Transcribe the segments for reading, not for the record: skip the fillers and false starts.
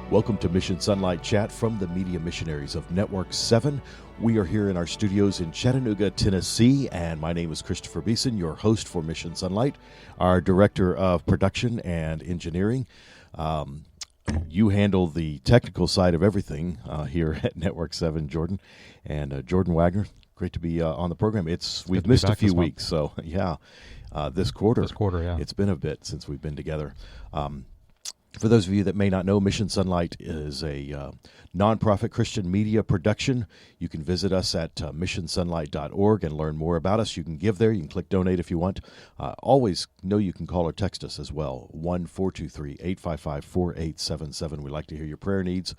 Welcome to Mission SONlight Chat from the Media Missionaries of Network 7. We are here in our studios in Chattanooga, Tennessee, and my name is Christopher Beeson, your host for Mission SONlight, our Director of Production and Engineering. You handle the technical side of everything here at Network 7, Jordan. And Jordan Wagner, great to be on the program. We've missed a few weeks, so yeah, this quarter. It's been a bit since we've been together. For those of you that may not know, Mission SONlight is a nonprofit Christian media production. You can visit us at missionsonlight.org and learn more about us. You can give there. You can click donate if you want. Always know you can call or text us as well, 1-423-855-4877. We'd like to hear your prayer needs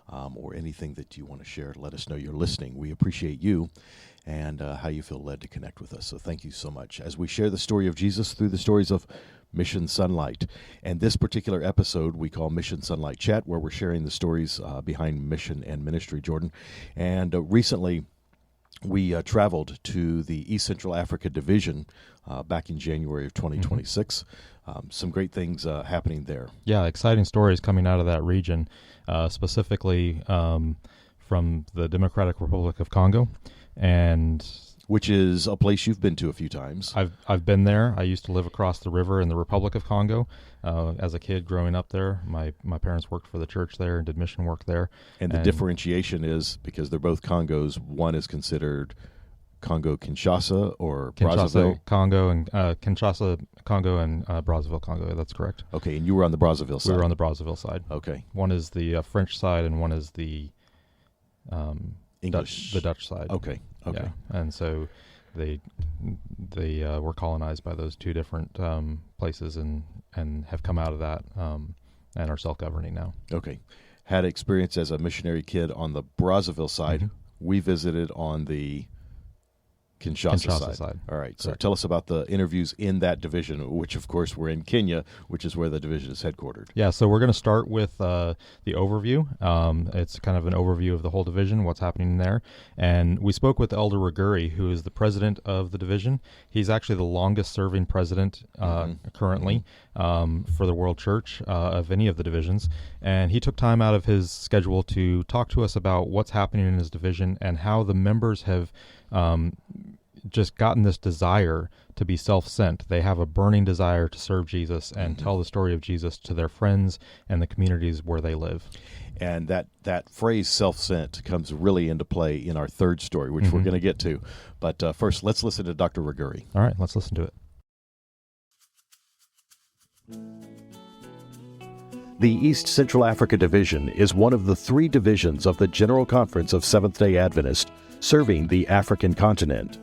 or anything that you want to share. Let us know you're listening. We appreciate you and how you feel led to connect with us. So thank you so much. As we share the story of Jesus through the stories of Mission SONlight. And this particular episode we call Mission SONlight Chat, where we're sharing the stories behind mission and ministry, Jordan. And recently we traveled to the East Central Africa Division back in January of 2026. Some great things happening there. Yeah, exciting stories coming out of that region, specifically from the Democratic Republic of Congo, and which is a place you've been to a few times. I've been there. I used to live across the river in the Republic of Congo. As a kid growing up there, my parents worked for the church there and did mission work there. And the differentiation is, because they're both Congos, one is considered Congo-Kinshasa or Brazzaville? Congo, and Kinshasa, Congo, and Brazzaville, Congo. That's correct. Okay, and you were on the Brazzaville side. We were on the Brazzaville side. Okay. One is the French side and one is the English. the Dutch side. Okay. Yeah. And so they were colonized by those two different places and have come out of that and are self-governing now. Okay. Had experience as a missionary kid on the Brazzaville side. We visited on the Kinshasa side. All right. So tell us about the interviews in that division, which, of course, we're in Kenya, which is where the division is headquartered. Yeah, so we're going to start with the overview. It's kind of an overview of the whole division, what's happening there. And we spoke with Elder Ruguri, who is the president of the division. He's actually the longest-serving president currently for the World Church of any of the divisions. And he took time out of his schedule to talk to us about what's happening in his division and how the members have just gotten this desire to be self-sent. They have a burning desire to serve Jesus and tell the story of Jesus to their friends and the communities where they live. And that phrase self-sent comes really into play in our third story, which we're going to get to. But first, let's listen to Dr. Ruguri. All right, let's listen to it. The East Central Africa Division is one of the three divisions of the General Conference of Seventh-day Adventist, serving the African continent.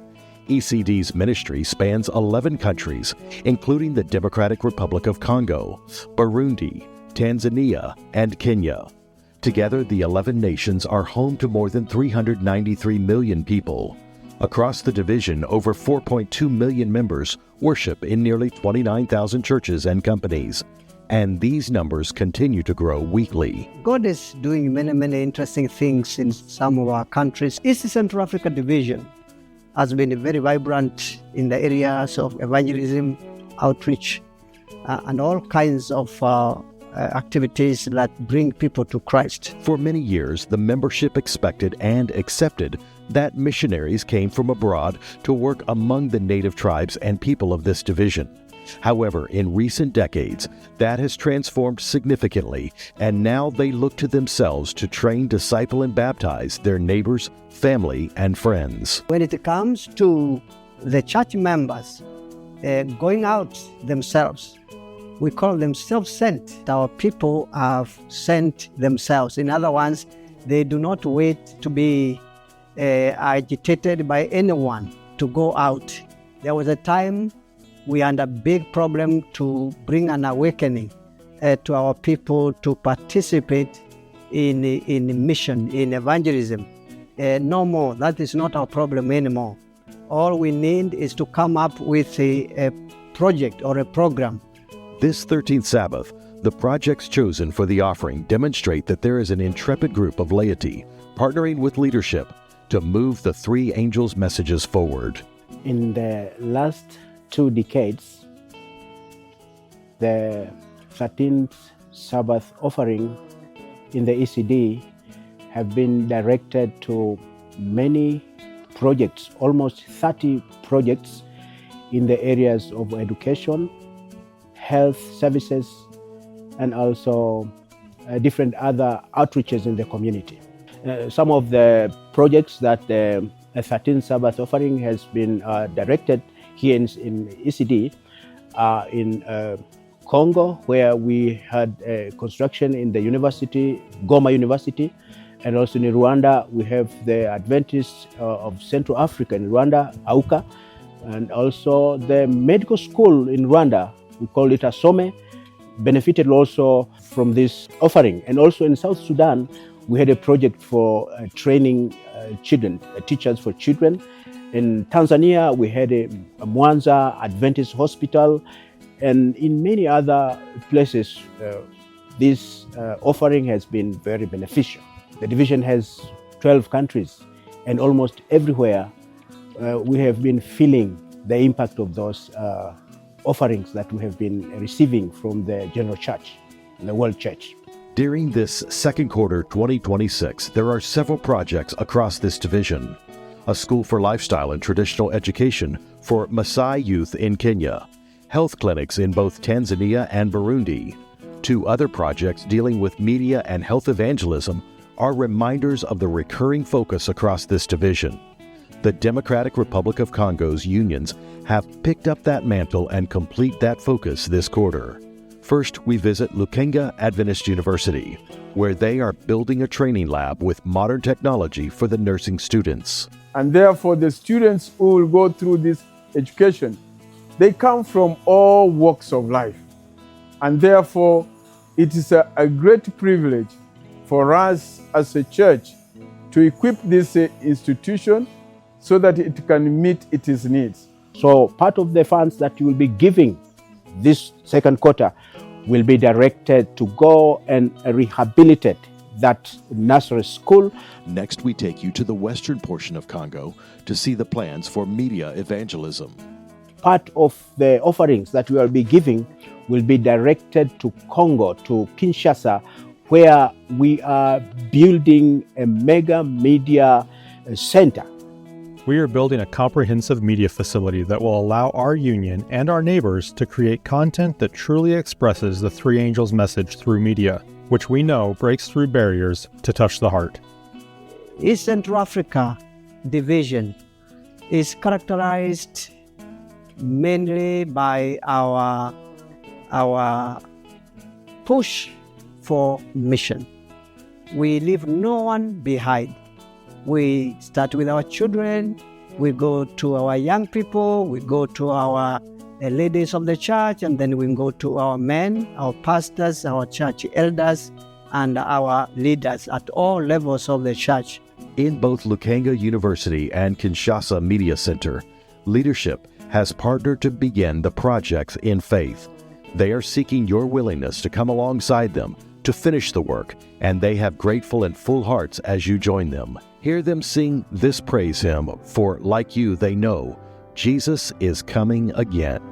ECD's ministry spans 11 countries, including the Democratic Republic of Congo, Burundi, Tanzania, and Kenya. Together, the 11 nations are home to more than 393 million people. Across the division, over 4.2 million members worship in nearly 29,000 churches and companies. And these numbers continue to grow weekly. God is doing many, many interesting things in some of our countries. East Central Africa Division has been very vibrant in the areas of evangelism, outreach, and all kinds of activities that bring people to Christ. For many years, the membership expected and accepted that missionaries came from abroad to work among the native tribes and people of this division. However, in recent decades, that has transformed significantly, and now they look to themselves to train, disciple, and baptize their neighbors, family, and friends. When it comes to the church members going out themselves, we call them self-sent. Our people have sent themselves. In other words, they do not wait to be agitated by anyone to go out. There was a time we had a big problem to bring an awakening to our people to participate in mission, in evangelism. No more. That is not our problem anymore. All we need is to come up with a project or a program. This 13th Sabbath, the projects chosen for the offering demonstrate that there is an intrepid group of laity partnering with leadership to move the three angels' messages forward. In the last 2 decades, the 13th Sabbath offering in the ECD have been directed to many projects, almost 30 projects in the areas of education, health services, and also different other outreaches in the community. Some of the projects that the 13th Sabbath offering has been directed here in ECD are in Congo, where we had construction in the university, Goma University, and also in Rwanda we have the Adventists of Central Africa in Rwanda, AUCA, and also the medical school in Rwanda, we call it Asome, benefited also from this offering. And also in South Sudan, we had a project for training children, teachers for children. In Tanzania, we had a Mwanza Adventist Hospital, and in many other places, this offering has been very beneficial. The division has 12 countries, and almost everywhere we have been feeling the impact of those offerings that we have been receiving from the General Church, the World Church. During this second quarter 2026, there are several projects across this division. A school for lifestyle and traditional education for Maasai youth in Kenya, health clinics in both Tanzania and Burundi. 2 other projects dealing with media and health evangelism are reminders of the recurring focus across this division. The Democratic Republic of Congo's unions have picked up that mantle and complete that focus this quarter. First, we visit Lukenga Adventist University, where they are building a training lab with modern technology for the nursing students. And therefore, the students who will go through this education, they come from all walks of life. And therefore, it is a great privilege for us as a church to equip this institution so that it can meet its needs. So part of the funds that you will be giving this second quarter will be directed to go and rehabilitate that nursery school. Next, we take you to the western portion of Congo to see the plans for media evangelism. Part of the offerings that we will be giving will be directed to Congo, to Kinshasa, where we are building a mega media center. We are building a comprehensive media facility that will allow our union and our neighbors to create content that truly expresses the Three Angels message through media, which we know breaks through barriers to touch the heart. East Central Africa division is characterized mainly by our push for mission. We leave no one behind. We start with our children, we go to our young people, we go to our ladies of the church, and then we go to our men, our pastors, our church elders, and our leaders at all levels of the church. In both Lukenga University and Kinshasa Media Center, leadership has partnered to begin the projects in faith. They are seeking your willingness to come alongside them to finish the work, and they have grateful and full hearts as you join them. Hear them sing this praise hymn, for like you they know, Jesus is coming again.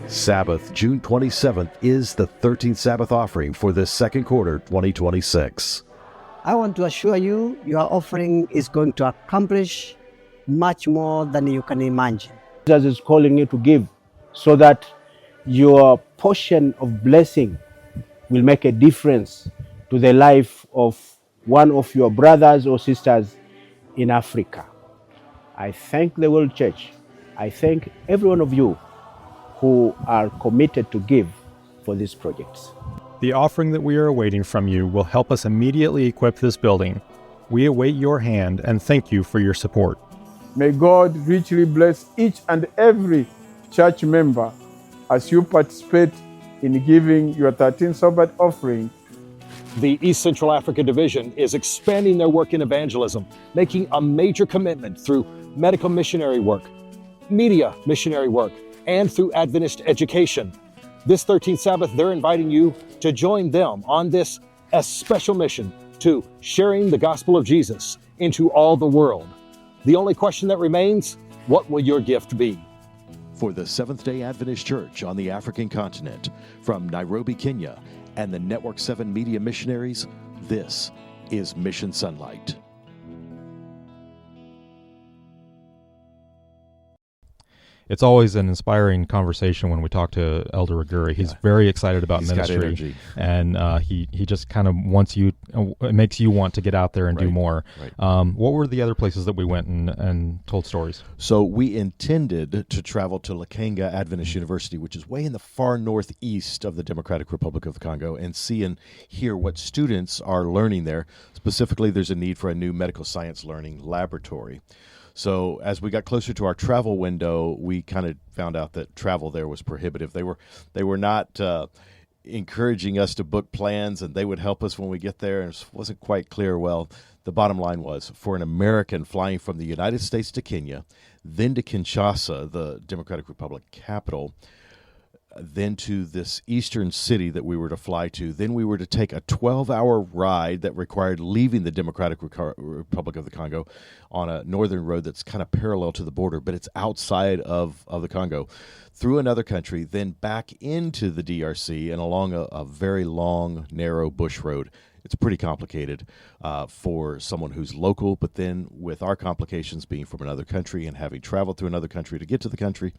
Sabbath, June 27th, is the 13th Sabbath offering for this second quarter 2026. I want to assure you, your offering is going to accomplish much more than you can imagine. Jesus is calling you to give so that your portion of blessing will make a difference to the life of one of your brothers or sisters in Africa. I thank the World Church. I thank every one of you who are committed to give for these projects. The offering that we are awaiting from you will help us immediately equip this building. We await your hand and thank you for your support. May God richly bless each and every church member as you participate in giving your 13th Sabbath offering. The East Central Africa Division is expanding their work in evangelism, making a major commitment through medical missionary work, media missionary work, and through Adventist education. This 13th Sabbath, they're inviting you to join them on this special mission to sharing the gospel of Jesus into all the world. The only question that remains, what will your gift be? For the Seventh-day Adventist Church on the African continent, from Nairobi, Kenya, and the Network 7 Media Missionaries, this is Mission SONlight. It's always an inspiring conversation when we talk to Elder Aguri. He's very excited about ministry, got energy. And he just kind of wants you. It makes you want to get out there and do more. Right. What were the other places that we went and told stories? So we intended to travel to Lukanga Adventist University, which is way in the far northeast of the Democratic Republic of the Congo, and see and hear what students are learning there. Specifically, there's a need for a new medical science learning laboratory. So as we got closer to our travel window, we kind of found out that travel there was prohibitive. They were not encouraging us to book plans, and they would help us when we get there, and it wasn't quite clear. Well, the bottom line was, for an American flying from the United States to Kenya, then to Kinshasa, the Democratic Republic capital, then to this eastern city that we were to fly to. Then we were to take a 12-hour ride that required leaving the Democratic Republic of the Congo on a northern road that's kind of parallel to the border, but it's outside of the Congo, through another country, then back into the DRC and along a very long, narrow bush road. It's pretty complicated for someone who's local, but then with our complications being from another country and having traveled through another country to get to the country,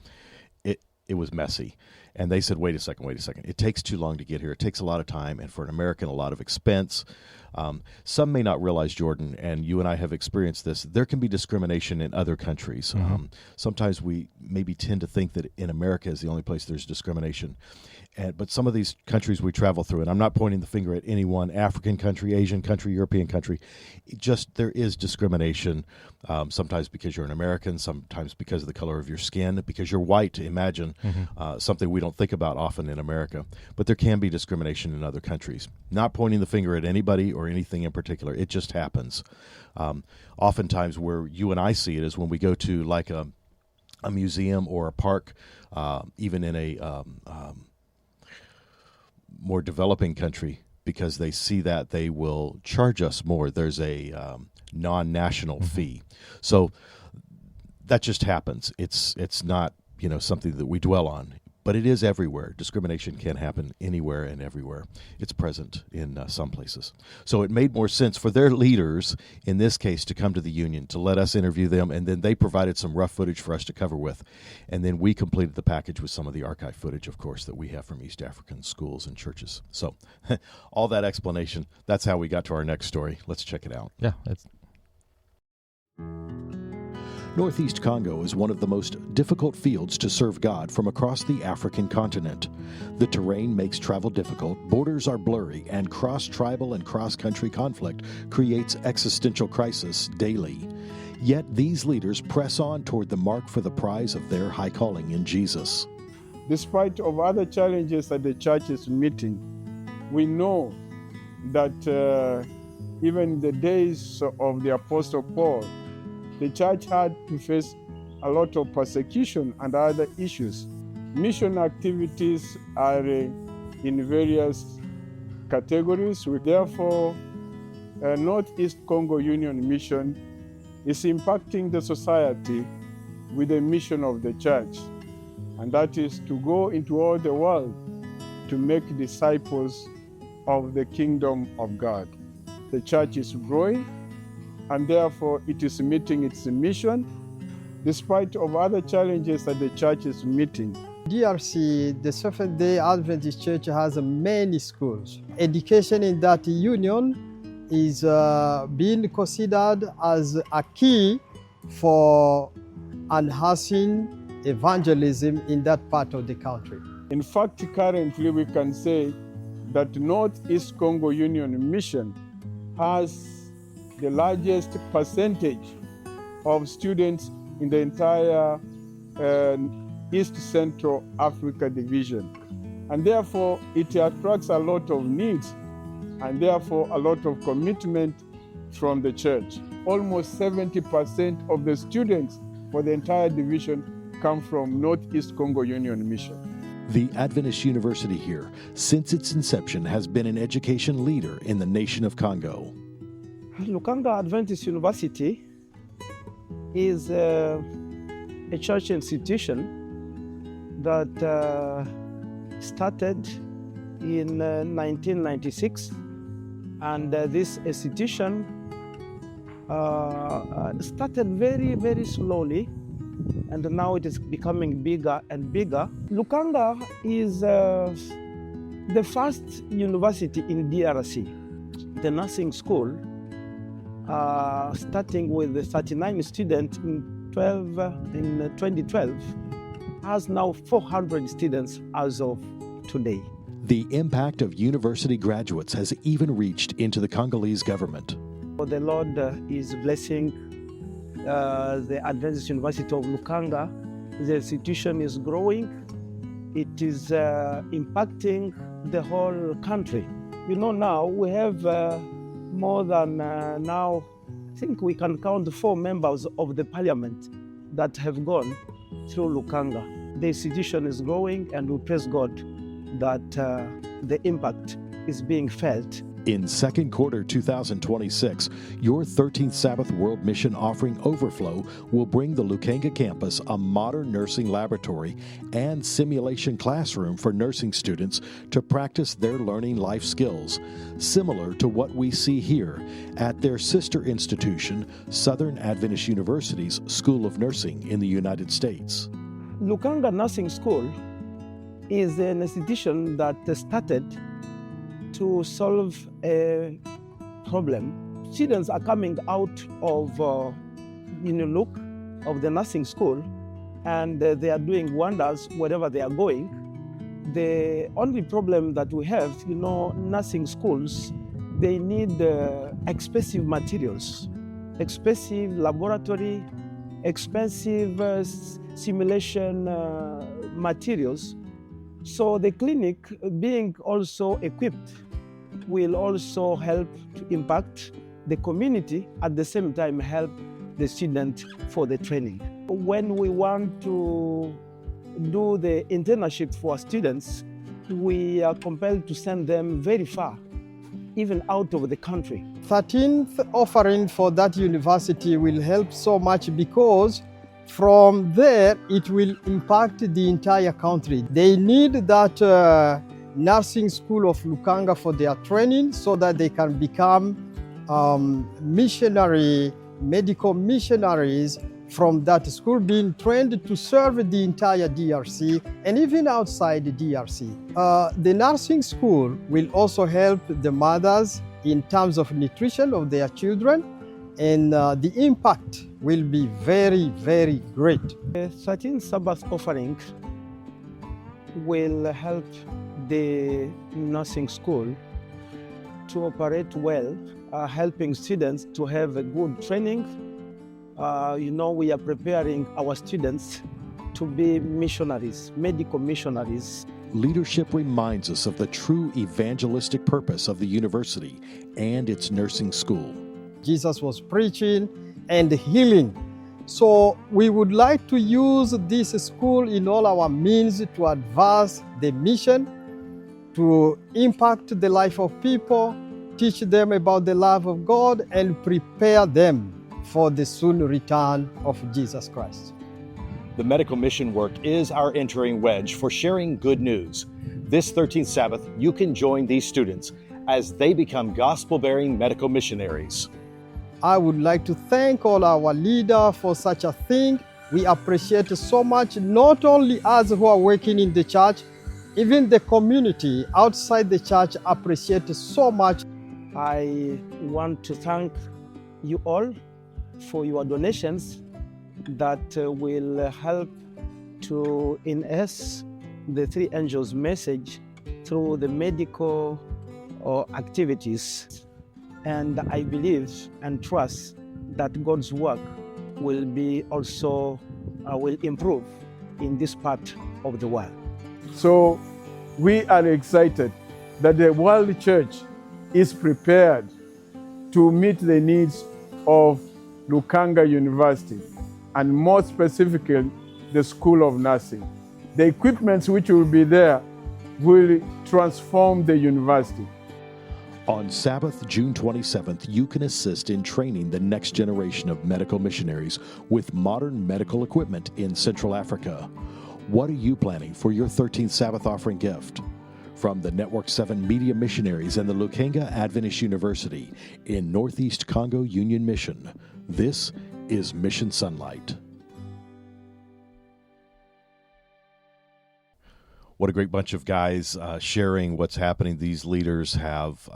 it was messy. And they said, wait a second. It takes too long to get here. It takes a lot of time, and for an American, a lot of expense. Some may not realize, Jordan, and you and I have experienced this, there can be discrimination in other countries. Mm-hmm. Sometimes we maybe tend to think that in America is the only place there's discrimination. But some of these countries we travel through, and I'm not pointing the finger at any one African country, Asian country, European country, there is discrimination, sometimes because you're an American, sometimes because of the color of your skin, because you're white, imagine, something we don't think about often in America. But there can be discrimination in other countries. Not pointing the finger at anybody or anything in particular. It just happens. Oftentimes where you and I see it is when we go to like a museum or a park, even in a more developing country, because they see that they will charge us more. There's a non-national fee. So that just happens. It's not, something that we dwell on, but it is everywhere. Discrimination can happen anywhere and everywhere. It's present in some places. So it made more sense for their leaders, in this case, to come to the union, to let us interview them, and then they provided some rough footage for us to cover with. And then we completed the package with some of the archive footage, of course, that we have from East African schools and churches. So all that explanation, that's how we got to our next story. Let's check it out. Yeah, Northeast Congo is one of the most difficult fields to serve God from across the African continent. The terrain makes travel difficult, borders are blurry, and cross-tribal and cross-country conflict creates existential crisis daily. Yet these leaders press on toward the mark for the prize of their high calling in Jesus. Despite of other challenges that the church is meeting, we know that even in the days of the Apostle Paul, the church had to face a lot of persecution and other issues. Mission activities are in various categories. Therefore, Northeast Congo Union Mission is impacting the society with the mission of the church, and that is to go into all the world to make disciples of the kingdom of God. The church is growing, and therefore it is meeting its mission, despite of other challenges that the church is meeting. DRC, the Seventh-day Adventist Church, has many schools. Education in that union is being considered as a key for enhancing evangelism in that part of the country. In fact, currently we can say that Northeast Congo Union Mission has the largest percentage of students in the entire East Central Africa division. And therefore, it attracts a lot of needs and therefore a lot of commitment from the church. Almost 70% of the students for the entire division come from Northeast Congo Union Mission. The Adventist University here, since its inception, has been an education leader in the nation of Congo. Lukanga Adventist University is a church institution that started in 1996, and this institution started very, very slowly, and now it is becoming bigger and bigger. Lukanga is the first university in DRC. The nursing school, starting with 39 students in 2012, has now 400 students as of today. The impact of university graduates has even reached into the Congolese government. The Lord is blessing the Adventist University of Lukanga. The institution is growing. It is impacting the whole country. You know, now we have more than now, I think we can count 4 members of the parliament that have gone through Lukanga. The institution is growing, and we praise God that the impact is being felt. In second quarter 2026, your 13th Sabbath World Mission Offering Overflow will bring the Lukanga campus a modern nursing laboratory and simulation classroom for nursing students to practice their learning life skills, similar to what we see here at their sister institution, Southern Adventist University's School of Nursing in the United States. Lukanga Nursing School is an institution that started to solve a problem. Students are coming out of of the nursing school, and they are doing wonders wherever they are going. The only problem that we have, nursing schools, they need expensive materials, expensive laboratory, expensive simulation materials. So the clinic, being also equipped, will also help to impact the community, at the same time help the student for the training. When we want to do the internship for students, we are compelled to send them very far, even out of the country. 13th offering for that university will help so much, because from there it will impact the entire country. They need that nursing school of Lukanga for their training, so that they can become medical missionaries from that school, being trained to serve the entire DRC and even outside the DRC. The nursing school will also help the mothers in terms of nutrition of their children, and the impact will be very, very great. The 13th Sabbath offering will help the nursing school to operate well, helping students to have a good training. We are preparing our students to be missionaries, medical missionaries. Leadership reminds us of the true evangelistic purpose of the university and its nursing school. Jesus was preaching and healing. So we would like to use this school in all our means to advance the mission, to impact the life of people, teach them about the love of God, and prepare them for the soon return of Jesus Christ. The medical mission work is our entering wedge for sharing good news. This 13th Sabbath, you can join these students as they become gospel-bearing medical missionaries. I would like to thank all our leaders for such a thing. We appreciate so much, not only us who are working in the church, even the community outside the church appreciate so much. I want to thank you all for your donations that will help to enhance the Three Angels message through the medical activities. And I believe and trust that God's work will be also will improve in this part of the world. So we are excited that the World Church is prepared to meet the needs of Lukanga University, and more specifically, the School of Nursing. The equipments which will be there will transform the university. On Sabbath, June 27th, you can assist in training the next generation of medical missionaries with modern medical equipment in Central Africa. What are you planning for your 13th Sabbath offering gift? From the Network 7 Media Missionaries and the Lukanga Adventist University in Northeast Congo Union Mission, this is Mission SONlight. What a great bunch of guys sharing what's happening. These leaders have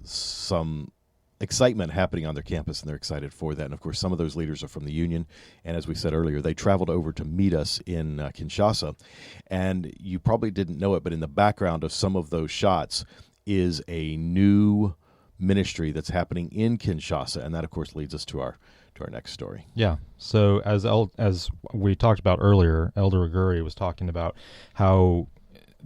some excitement happening on their campus, and they're excited for that. And, of course, some of those leaders are from the Union. And as we said earlier, they traveled over to meet us in Kinshasa. And you probably didn't know it, but in the background of some of those shots is a new ministry that's happening in Kinshasa. And that, of course, leads us to our next story. Yeah. So as we talked about earlier, Elder Aguri was talking about how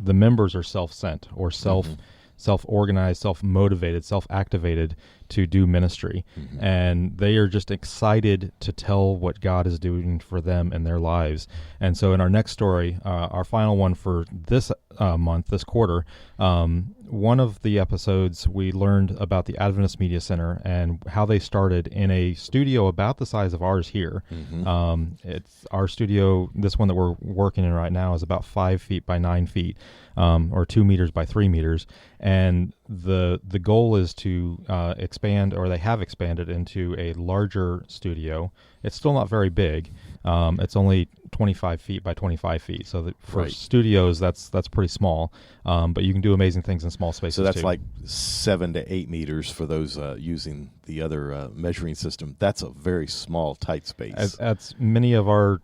the members are self-sent or self-organized, self-motivated, self-activated to do ministry. Mm-hmm. And they are just excited to tell what God is doing for them in their lives. And so in our next story, our final one for this month, this quarter, one of the episodes we learned about the Adventist Media Center and how they started in a studio about the size of ours here. Mm-hmm. It's our studio, this one that we're working in right now, is about 5 feet by 9 feet, or 2 meters by 3 meters. And the goal is to expand, or they have expanded into a larger studio. It's still not very big. It's only 25 feet by 25 feet. So that for studios, that's pretty small. But you can do amazing things in small spaces. So that's too. like 7 to 8 meters for those using the other measuring system. That's a very small, tight space. As many of our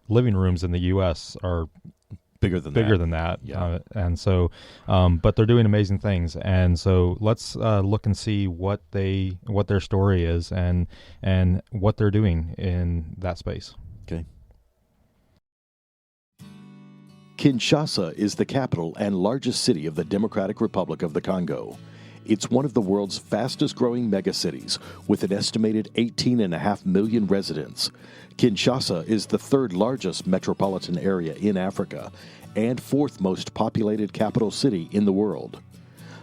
living rooms in the U.S. are bigger than that. Yeah. And so, but they're doing amazing things. And so let's look and see what their story is and what they're doing in that space. Okay. Kinshasa is the capital and largest city of the Democratic Republic of the Congo. It's one of the world's fastest-growing megacities, with an estimated 18.5 million residents. Kinshasa is the third largest metropolitan area in Africa and fourth most populated capital city in the world.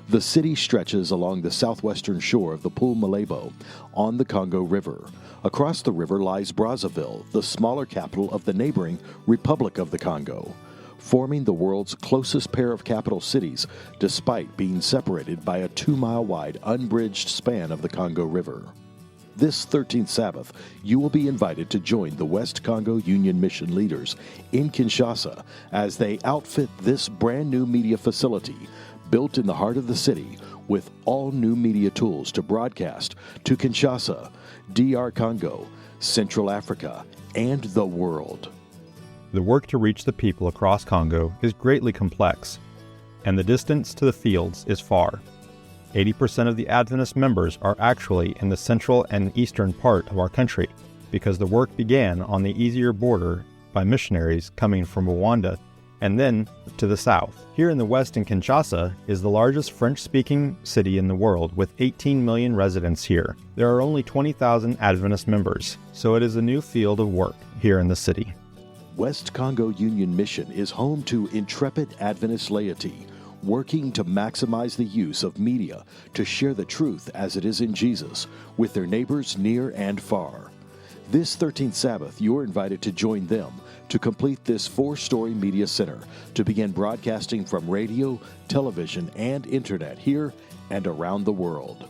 The city stretches along the southwestern shore of the Pool Malebo on the Congo River. Across the river lies Brazzaville, the smaller capital of the neighboring Republic of the Congo, forming the world's closest pair of capital cities, despite being separated by a 2-mile-wide unbridged span of the Congo River. This 13th Sabbath, you will be invited to join the West Congo Union Mission leaders in Kinshasa as they outfit this brand new media facility built in the heart of the city with all new media tools to broadcast to Kinshasa, DR Congo, Central Africa, and the world. The work to reach the people across Congo is greatly complex, and the distance to the fields is far. 80% of the Adventist members are actually in the central and eastern part of our country, because the work began on the easier border by missionaries coming from Rwanda and then to the south. Here in the west in Kinshasa is the largest French-speaking city in the world with 18 million residents here. There are only 20,000 Adventist members, so it is a new field of work here in the city. West Congo Union Mission is home to intrepid Adventist laity, working to maximize the use of media to share the truth as it is in Jesus with their neighbors near and far. This 13th Sabbath, you're invited to join them to complete this 4-story media center to begin broadcasting from radio, television, and internet here and around the world.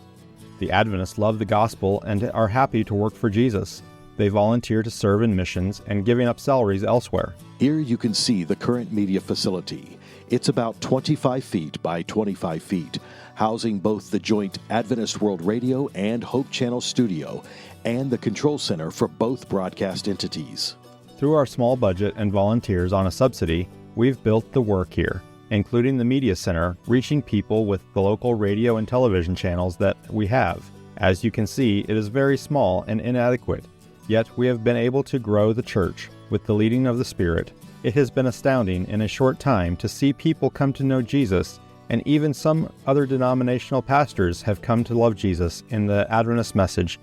The Adventists love the gospel and are happy to work for Jesus. They volunteer to serve in missions and giving up salaries elsewhere. Here you can see the current media facility. It's about 25 feet by 25 feet, housing both the joint Adventist World Radio and Hope Channel studio and the control center for both broadcast entities. Through our small budget and volunteers on a subsidy, we've built the work here, including the media center, reaching people with the local radio and television channels that we have. As you can see, it is very small and inadequate. Yet we have been able to grow the church with the leading of the Spirit. It has been astounding in a short time to see people come to know Jesus, and even some other denominational pastors have come to love Jesus in the Adventist message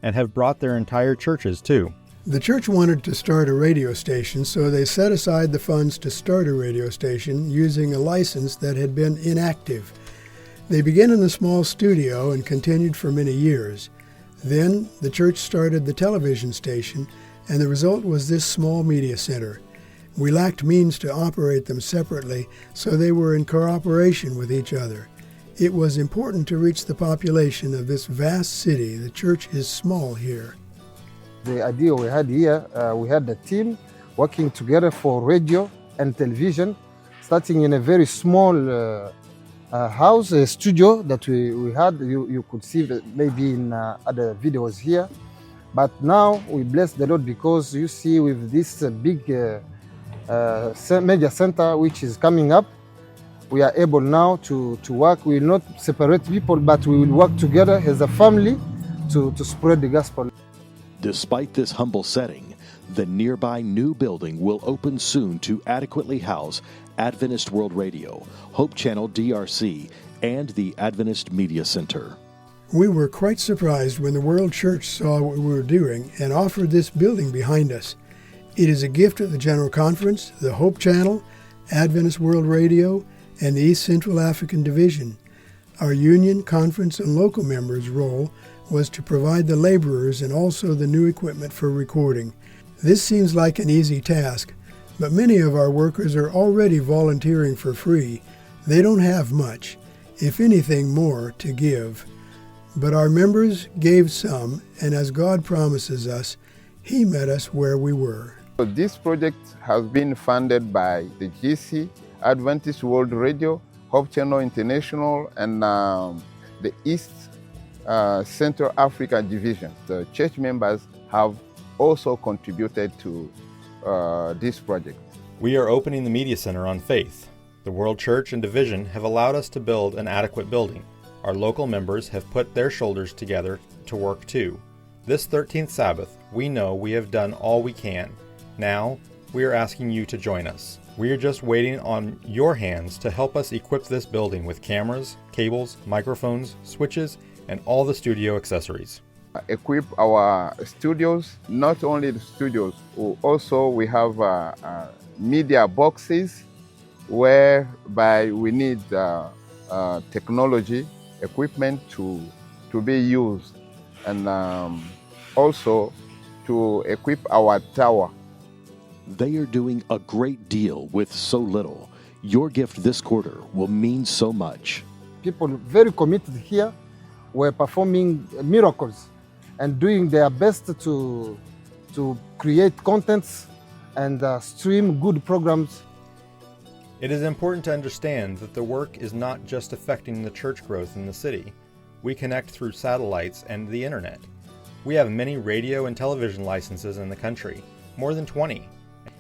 and have brought their entire churches too. The church wanted to start a radio station, so they set aside the funds to start a radio station using a license that had been inactive. They began in a small studio and continued for many years. Then the church started the television station, and the result was this small media center. We lacked means to operate them separately, so they were in cooperation with each other. It was important to reach the population of this vast city. The church is small here. The idea we had here, we had a team working together for radio and television, starting in a very small house, a studio that we had. You could see that maybe in other videos here. But now we bless the Lord because you see with this big media center which is coming up, we are able now to work. We will not separate people, but we will work together as a family to spread the gospel. Despite this humble setting, the nearby new building will open soon to adequately house Adventist World Radio, Hope Channel DRC, and the Adventist Media Center. We were quite surprised when the World Church saw what we were doing and offered this building behind us. It is a gift of the General Conference, the Hope Channel, Adventist World Radio, and the East Central African Division. Our union, conference, and local members' role was to provide the laborers and also the new equipment for recording. This seems like an easy task, but many of our workers are already volunteering for free. They don't have much, if anything more, to give. But our members gave some, and as God promises us, He met us where we were. This project has been funded by the GC, Adventist World Radio, Hope Channel International, and the East Central Africa Division. The church members have also contributed to this project. We are opening the Media Center on faith. The World Church and Division have allowed us to build an adequate building. Our local members have put their shoulders together to work too. This 13th Sabbath, we know we have done all we can. Now, we are asking you to join us. We are just waiting on your hands to help us equip this building with cameras, cables, microphones, switches, and all the studio accessories. Equip our studios, not only the studios, also we have media boxes whereby we need technology, equipment to be used, and also to equip our tower. They are doing a great deal with so little. Your gift this quarter will mean so much. People very committed here were performing miracles and doing their best to create contents and stream good programs. It is important to understand that the work is not just affecting the church growth in the city. We connect through satellites and the internet. We have many radio and television licenses in the country, more than 20,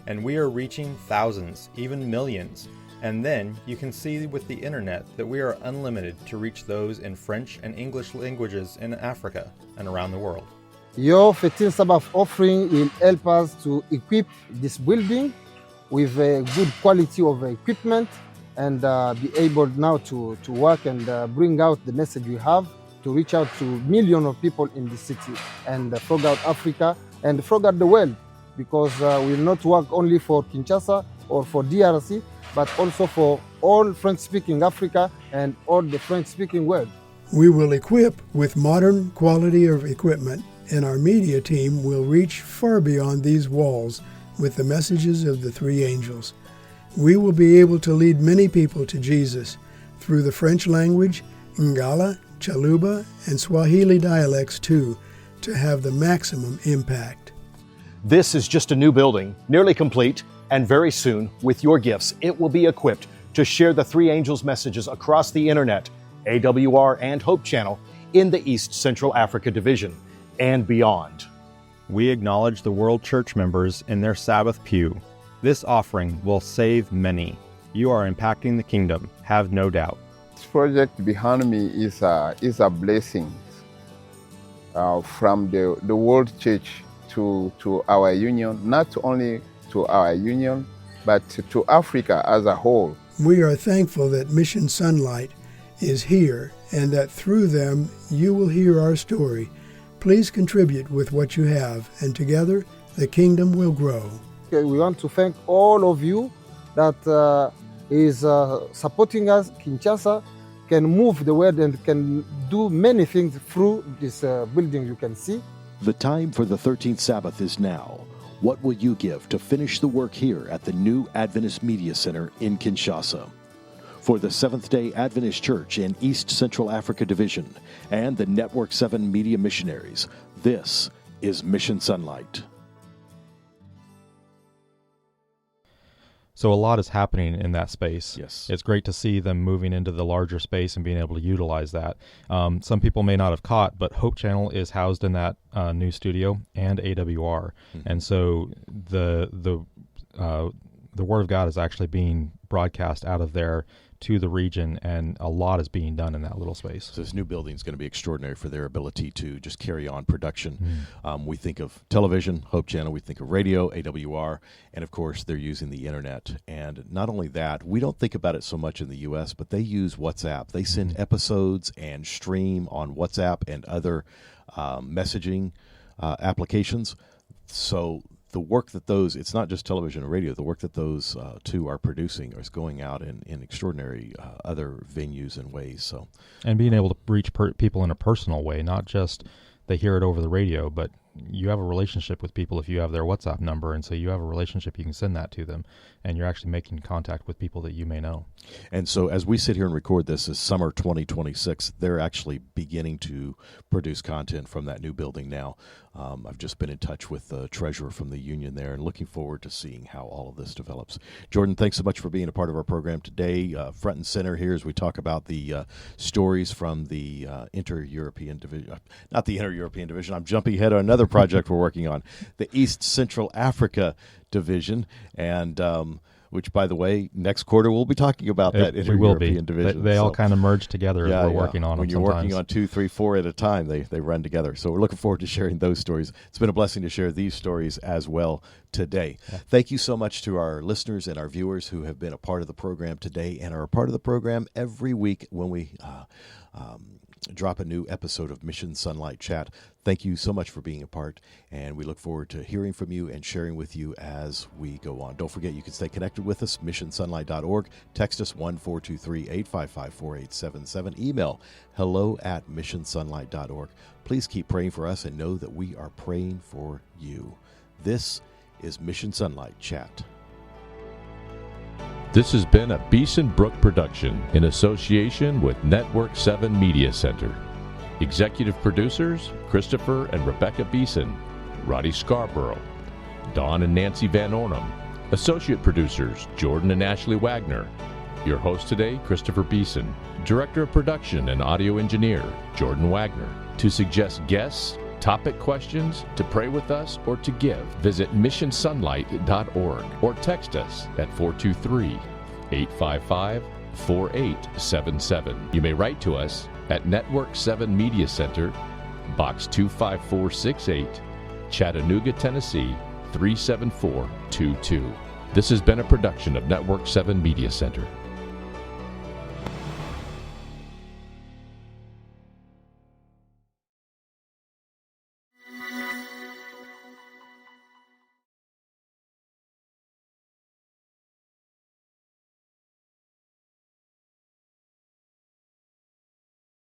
and we are reaching thousands, even millions. And then you can see with the internet that we are unlimited to reach those in French and English languages in Africa and around the world. Your 13th Sabbath offering will help us to equip this building with a good quality of equipment and be able now to work and bring out the message we have to reach out to millions of people in the city and throughout Africa and throughout the world, because we will not work only for Kinshasa or for DRC, but also for all French-speaking Africa and all the French-speaking world. We will equip with modern quality of equipment, and our media team will reach far beyond these walls with the messages of the three angels. We will be able to lead many people to Jesus through the French language, Ngala, Chaluba, and Swahili dialects too, to have the maximum impact. This is just a new building, nearly complete, and very soon, with your gifts, it will be equipped to share the three angels' messages across the internet, AWR and Hope Channel, in the East Central Africa Division and beyond. We acknowledge the World Church members in their Sabbath pew. This offering will save many. You are impacting the kingdom, have no doubt. This project behind me is a blessing from the World Church to our union, not only to our union, but to Africa as a whole. We are thankful that Mission SONlight is here and that through them you will hear our story. Please contribute with what you have, and together the kingdom will grow. Okay, we want to thank all of you that is supporting us. Kinshasa can move the world and can do many things through this building you can see. The time for the 13th Sabbath is now. What will you give to finish the work here at the new Adventist Media Center in Kinshasa? For the Seventh-day Adventist Church in East Central Africa Division and the Network 7 Media Missionaries, this is Mission SONlight. So a lot is happening in that space. Yes. It's great to see them moving into the larger space and being able to utilize that. Some people may not have caught, but Hope Channel is housed in that new studio and AWR. Mm-hmm. And so the Word of God is actually being broadcast out of there to the region, and a lot is being done in that little space. So this new building is going to be extraordinary for their ability to just carry on production. We think of television, Hope Channel, we think of radio, AWR, and of course they're using the internet. And not only that, we don't think about it so much in the U.S., but they use WhatsApp. They send episodes and stream on WhatsApp and other messaging applications. So the work that it's not just television and radio, the work that those two are producing is going out in extraordinary other venues and ways. So, and being able to reach people in a personal way, not just they hear it over the radio, but you have a relationship with people if you have their WhatsApp number, and so you have a relationship, you can send that to them, and you're actually making contact with people that you may know. And so as we sit here and record this is summer 2026, they're actually beginning to produce content from that new building now. I've just been in touch with the treasurer from the union there and looking forward to seeing how all of this develops. Jordan, thanks so much for being a part of our program today. Front and center here as we talk about the stories from the Inter-European Division. Not the Inter-European Division. I'm jumping ahead on another project we're working on, the East Central Africa Division, and which, by the way, next quarter we'll be talking about that Inter-European Division. They all kind of merge together as we're working on them. When you're working on 2, 3, 4 at a time, they run together. So we're looking forward to sharing those stories. It's been a blessing to share these stories as well today. Yeah. Thank you so much to our listeners and our viewers who have been a part of the program today and are a part of the program every week when we drop a new episode of Mission SONlight Chat. Thank you so much for being a part, and we look forward to hearing from you and sharing with you as we go on. Don't forget you can stay connected with us, missionsonlight.org. Text us 1-423-855-4877. Email hello@missionsonlight.org. Please keep praying for us and know that we are praying for you. This is Mission SONlight Chat. This has been a Beeson Brook production in association with Network 7 Media Center. Executive producers, Christopher and Rebecca Beeson, Roddy Scarborough, Don and Nancy Van Ornum. Associate producers, Jordan and Ashley Wagner. Your host today, Christopher Beeson. Director of production and audio engineer, Jordan Wagner. To suggest guests, topic questions, to pray with us, or to give, visit missionsonlight.org or text us at 423-855-4877. You may write to us at Network 7 Media Center, Box 25468, Chattanooga, Tennessee 37422. This has been a production of Network 7 Media Center.